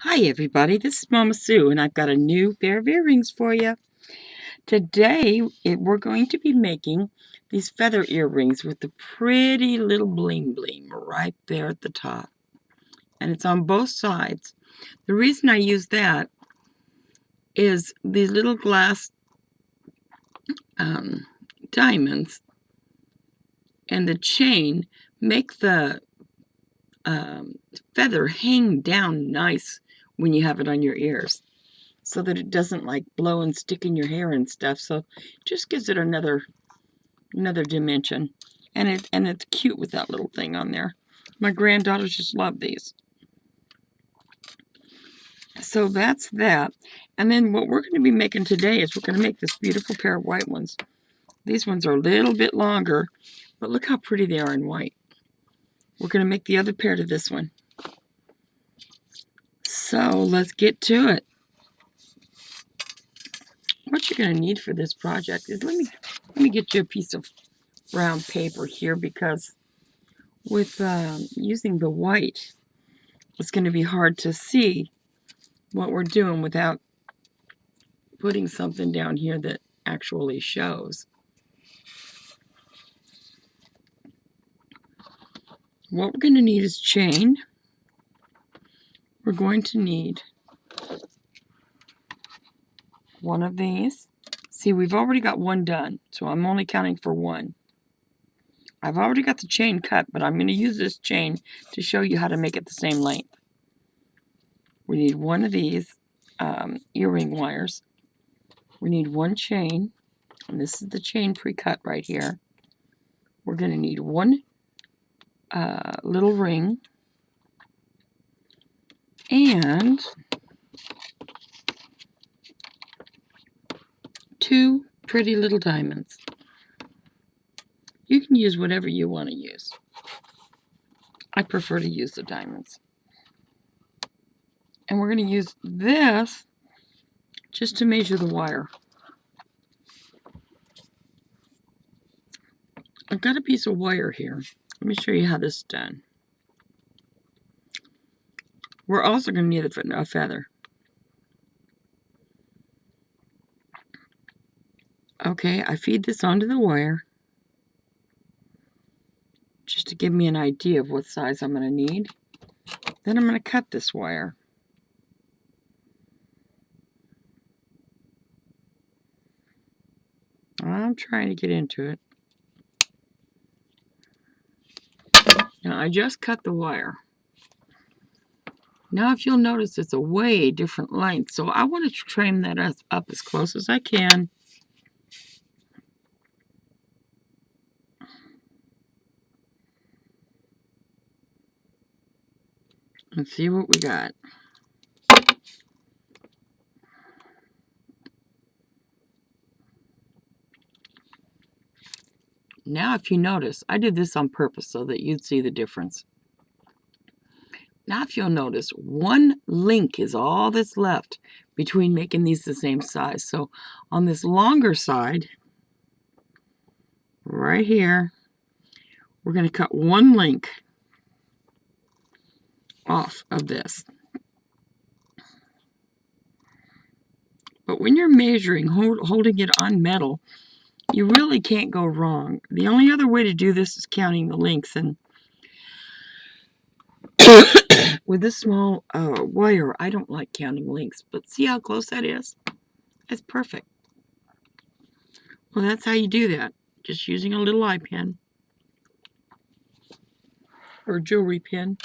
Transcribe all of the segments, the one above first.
Hi everybody, this is Mama Sue and I've got a new pair of earrings for you. Today we're going to be making these feather earrings with the pretty little bling bling right there at the top. And it's on both sides. The reason I use that is these little glass diamonds and the chain make the feather hang down nice when you have it on your ears, so that it doesn't like blow and stick in your hair and stuff. So it just gives it another dimension. And it's cute with that little thing on there. My granddaughters just love these. So that's that. And then what we're going to be making today is we're going to make this beautiful pair of white ones. These ones are a little bit longer, but look how pretty they are in white. We're going to make the other pair to this one. So let's get to it. What you're going to need for this project is, let me get you a piece of brown paper here, because with using the white, it's going to be hard to see what we're doing without putting something down here that actually shows. What we're going to need is chain. We're going to need one of these. See, we've already got one done, so I'm only counting for one. I've already got the chain cut, but I'm going to use this chain to show you how to make it the same length. We need one of these earring wires. We need one chain, and this is the chain pre-cut right here. We're going to need one little ring and two pretty little diamonds. You can use whatever you want to use. I prefer to use the diamonds. And we're going to use this just to measure the wire. I've got a piece of wire here. Let me show you how this is done. We're also going to need a feather. Okay, I feed this onto the wire just to give me an idea of what size I'm going to need. Then I'm going to cut this wire. I'm trying to get into it. Now, I just cut the wire. Now, if you'll notice, it's a way different length, so I want to trim that up as close as I can. And see what we got. Now, if you notice, I did this on purpose so that you'd see the difference. Now, if you'll notice, one link is all that's left between making these the same size. So on this longer side, right here, we're going to cut one link off of this. But when you're measuring, holding it on metal, you really can't go wrong. The only other way to do this is counting the links. And with this small wire, I don't like counting links. But see how close that is? That's perfect. Well, that's how you do that. Just using a little eye pen or jewelry pin.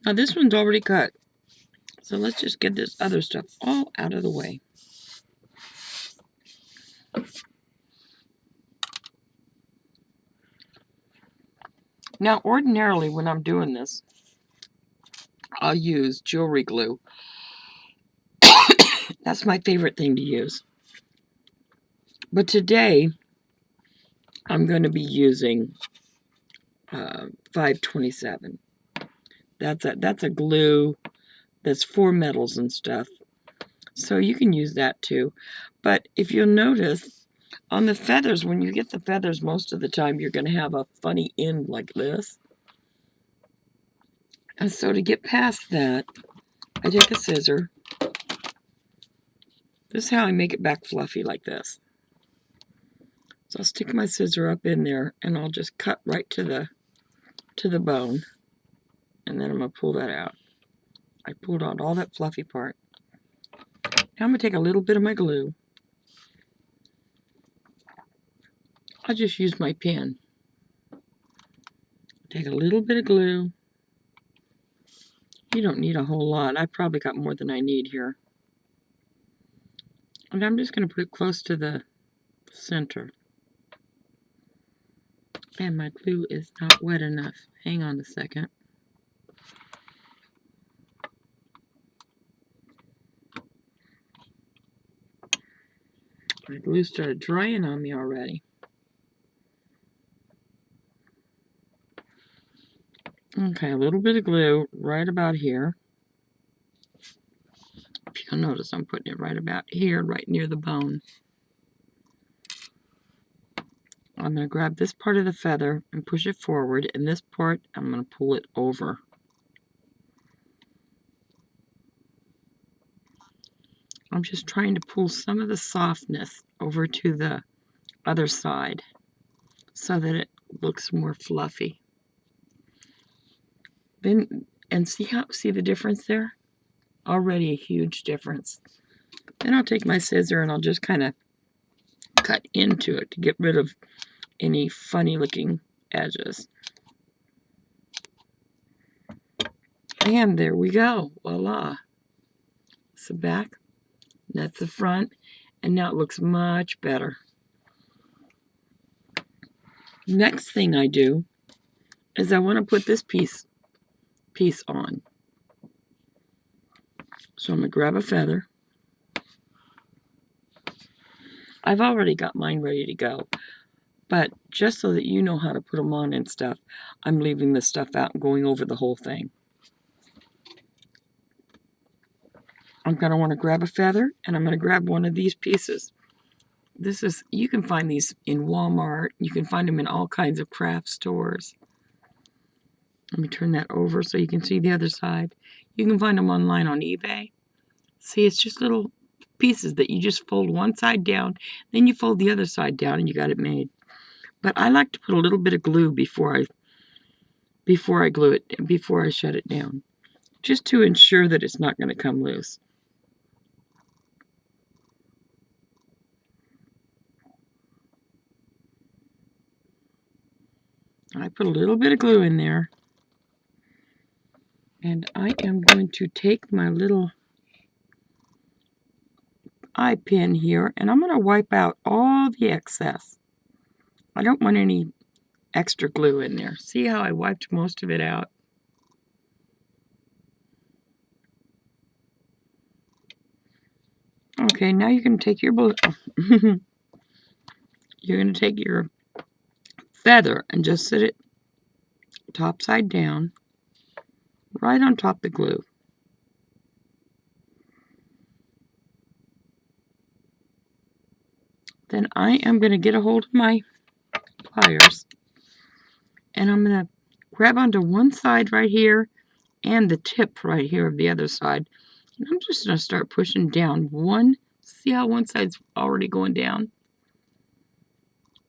Now this one's already cut. So let's just get this other stuff all out of the way. Now, ordinarily when I'm doing this, I'll use jewelry glue. That's my favorite thing to use. But today, I'm going to be using 527. That's a glue that's for metals and stuff. So you can use that too. But if you'll notice, On the feathers, when you get the feathers, most of the time you're going to have a funny end like this. And so to get past that, I take a scissor. This is how I make it back fluffy like this. So I'll stick my scissor up in there and I'll just cut right to the bone. And then I'm going to pull that out. I pulled out all that fluffy part. Now I'm going to take a little bit of my glue. I'll just use my pen. Take a little bit of glue. You don't need a whole lot. I probably got more than I need here. And I'm just going to put it close to the center. And my glue is not wet enough. Hang on a second. My glue started drying on me already. Okay, a little bit of glue right about here. If you'll notice, I'm putting it right about here, right near the bone. I'm going to grab this part of the feather and push it forward, and this part, I'm going to pull it over. I'm just trying to pull some of the softness over to the other side so that it looks more fluffy. Then, and see the difference there? Already a huge difference. Then I'll take my scissor and I'll just kind of cut into it to get rid of any funny looking edges. And there we go. Voila. That's the back. That's the front. And now it looks much better. Next thing I do is I want to put this piece on. So I'm going to grab a feather. I've already got mine ready to go. But just so that you know how to put them on and stuff, I'm leaving this stuff out and going over the whole thing. I'm going to want to grab a feather, and I'm going to grab one of these pieces. You can find these in Walmart. You can find them in all kinds of craft stores. Let me turn that over so you can see the other side. You can find them online on eBay. See, it's just little pieces that you just fold one side down, then you fold the other side down, and you got it made. But I like to put a little bit of glue before I glue it, before I shut it down, just to ensure that it's not going to come loose. I put a little bit of glue in there, and I am going to take my little eye pin here, and I'm going to wipe out all the excess. I don't want any extra glue in there. See how I wiped most of it out? Okay, now you can take your you're going to take your feather and just sit it top side down right on top of the glue. Then I am going to get a hold of my pliers, and I'm going to grab onto one side right here and the tip right here of the other side. And I'm just going to start pushing down one. See how one side's already going down?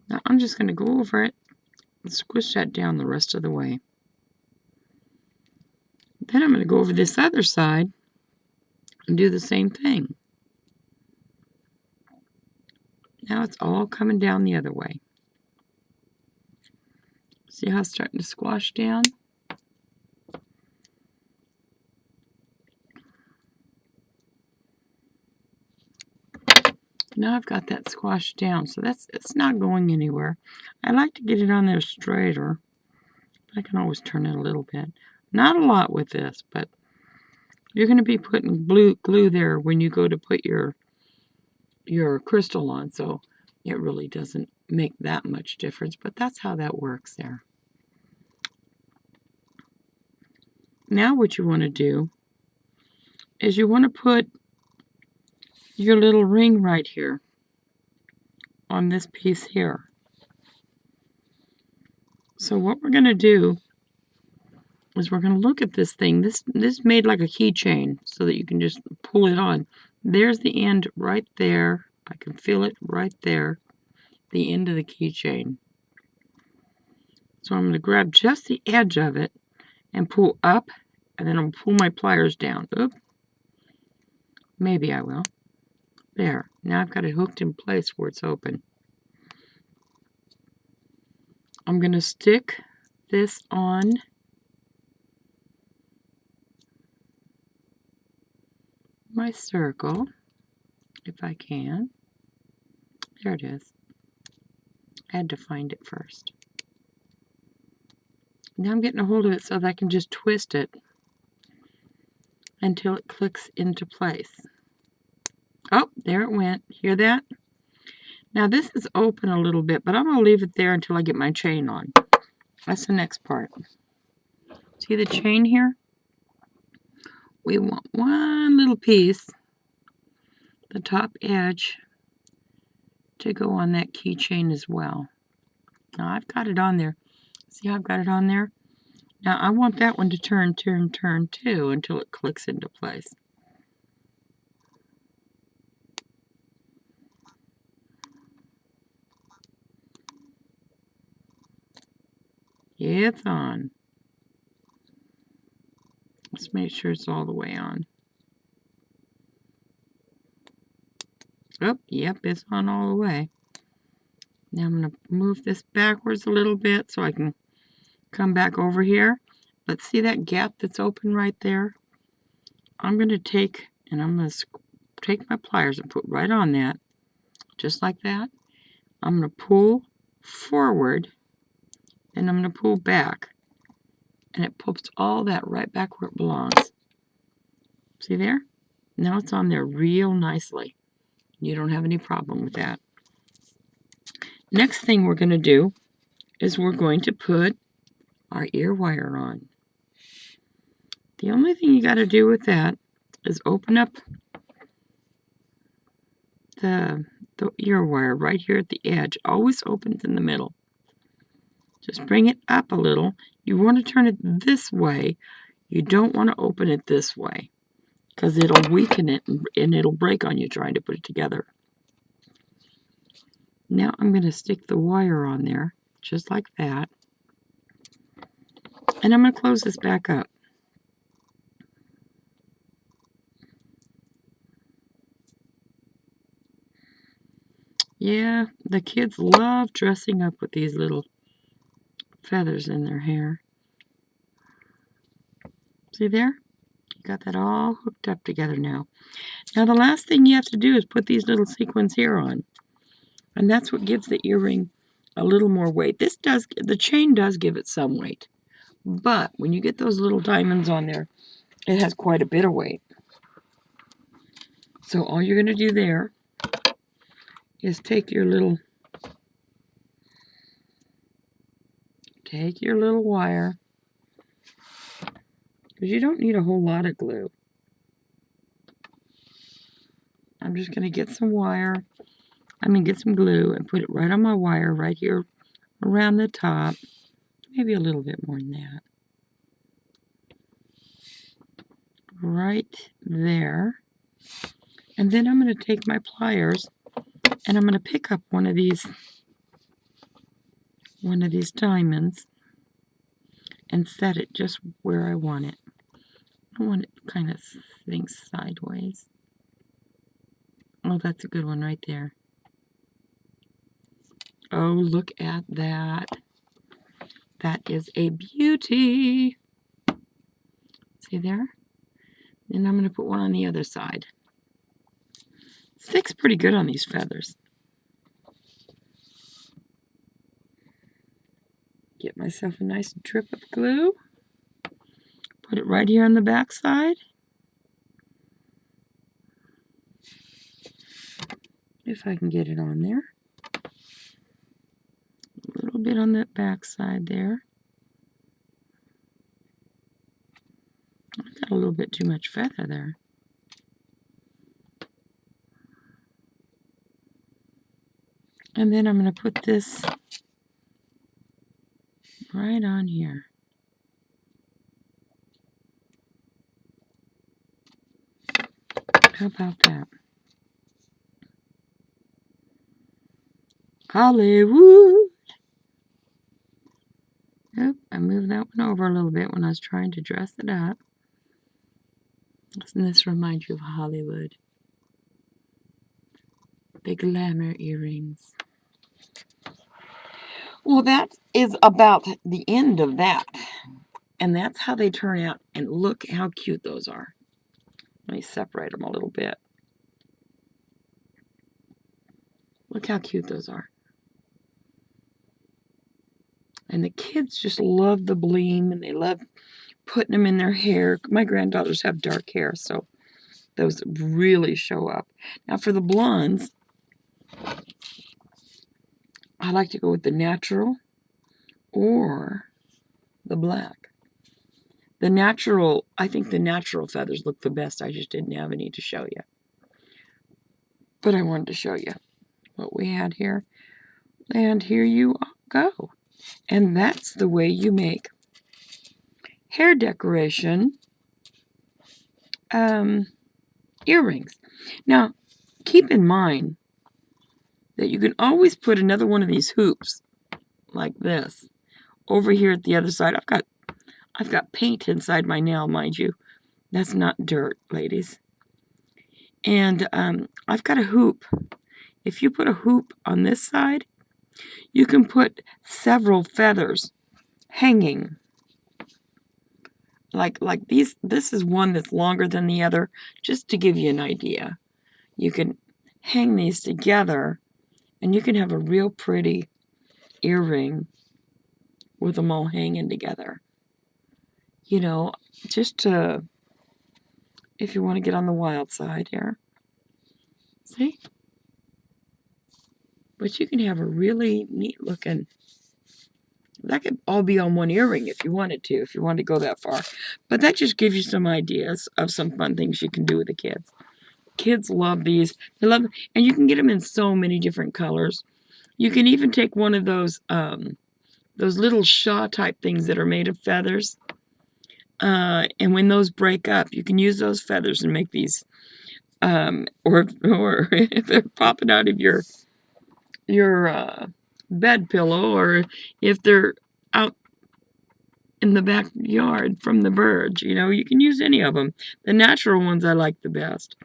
Now I'm just going to go over it and squish that down the rest of the way. Then I'm going to go over this other side and do the same thing. Now it's all coming down the other way. See how it's starting to squash down? Now I've got that squashed down, so it's not going anywhere. I like to get it on there straighter. I can always turn it a little bit. Not a lot with this, but you're going to be putting glue there when you go to put your crystal on, so it really doesn't make that much difference, but that's how that works there. Now what you want to do is you want to put your little ring right here on this piece here. So what we're going to do is we're going to look at this thing. This made like a keychain so that you can just pull it on. There's the end right there. I can feel it right there, the end of the keychain. So I'm going to grab just the edge of it and pull up, and then I'll pull my pliers down. Oop. Maybe I will. There. Now I've got it hooked in place where it's open. I'm going to stick this on my circle, if I can. There it is. I had to find it first. Now I'm getting a hold of it so that I can just twist it until it clicks into place. Oh, there it went. Hear that? Now this is open a little bit, but I'm going to leave it there until I get my chain on. That's the next part. See the chain here? We want one little piece, the top edge, to go on that keychain as well. Now I've got it on there. See how I've got it on there? Now I want that one to turn too until it clicks into place. It's on. Let's make sure it's all the way on. Oh, yep, it's on all the way. Now I'm going to move this backwards a little bit so I can come back over here. But see that gap that's open right there? I'm going to take my pliers and put right on that, just like that. I'm going to pull forward, and I'm going to pull back. And it pulls all that right back where it belongs. See there? Now it's on there real nicely. You don't have any problem with that. Next thing we're going to do is we're going to put our ear wire on. The only thing you got to do with that is open up the ear wire right here at the edge. Always opens in the middle. Just bring it up a little. You want to turn it this way. You don't want to open it this way because it'll weaken it and it'll break on you trying to put it together. Now I'm going to stick the wire on there just like that. And I'm going to close this back up. Yeah, the kids love dressing up with these little feathers in their hair. See there? You got that all hooked up together now. Now the last thing you have to do is put these little sequins here on. And that's what gives the earring a little more weight. The chain does give it some weight. But when you get those little diamonds on there, it has quite a bit of weight. So all you're going to do there is take your little wire, because you don't need a whole lot of glue. I'm just going to get some glue and put it right on my wire right here around the top. Maybe a little bit more than that. Right there. And then I'm going to take my pliers and I'm going to pick up one of these diamonds and set it just where I want it. I want it kind of thing sideways. Oh, that's a good one right there. Oh, look at that. That is a beauty. See there? Then I'm going to put one on the other side. Sticks pretty good on these feathers. Get myself a nice drip of glue. Put it right here on the back side. If I can get it on there. A little bit on that back side there. I've got a little bit too much feather there. And then I'm going to put this right on here. How about that? Hollywood. Nope, I moved that one over a little bit when I was trying to dress it up. Doesn't this remind you of Hollywood? The glamour earrings. Well, that is about the end of that. And that's how they turn out. And look how cute those are. Let me separate them a little bit. Look how cute those are. And the kids just love the bling, and they love putting them in their hair. My granddaughters have dark hair, so those really show up. Now for the blondes, I like to go with the natural or the black. The natural, I think the natural feathers look the best. I just didn't have any to show you. But I wanted to show you what we had here. And here you go. And that's the way you make hair decoration earrings. Now, keep in mind that you can always put another one of these hoops like this over here at the other side. I've got paint inside my nail, mind you. That's not dirt, ladies. And I've got a hoop. If you put a hoop on this side, you can put several feathers hanging. Like these. This is one that's longer than the other, just to give you an idea. You can hang these together, and you can have a real pretty earring with them all hanging together. You know, just to, if you want to get on the wild side here. See? But you can have a really neat looking, that could all be on one earring if you wanted to go that far. But that just gives you some ideas of some fun things you can do with the kids. Kids love these. They love them. And you can get them in so many different colors. You can even take one of those little Shaw type things that are made of feathers. And when those break up, you can use those feathers and make these. Or if they're popping out of your bed pillow, or if they're out in the backyard from the verge, you can use any of them. The natural ones I like the best,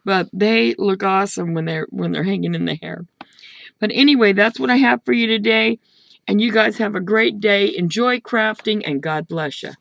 but they look awesome when they're hanging in the hair. But anyway, that's what I have for you today, and you guys have a great day. Enjoy crafting, and God bless you.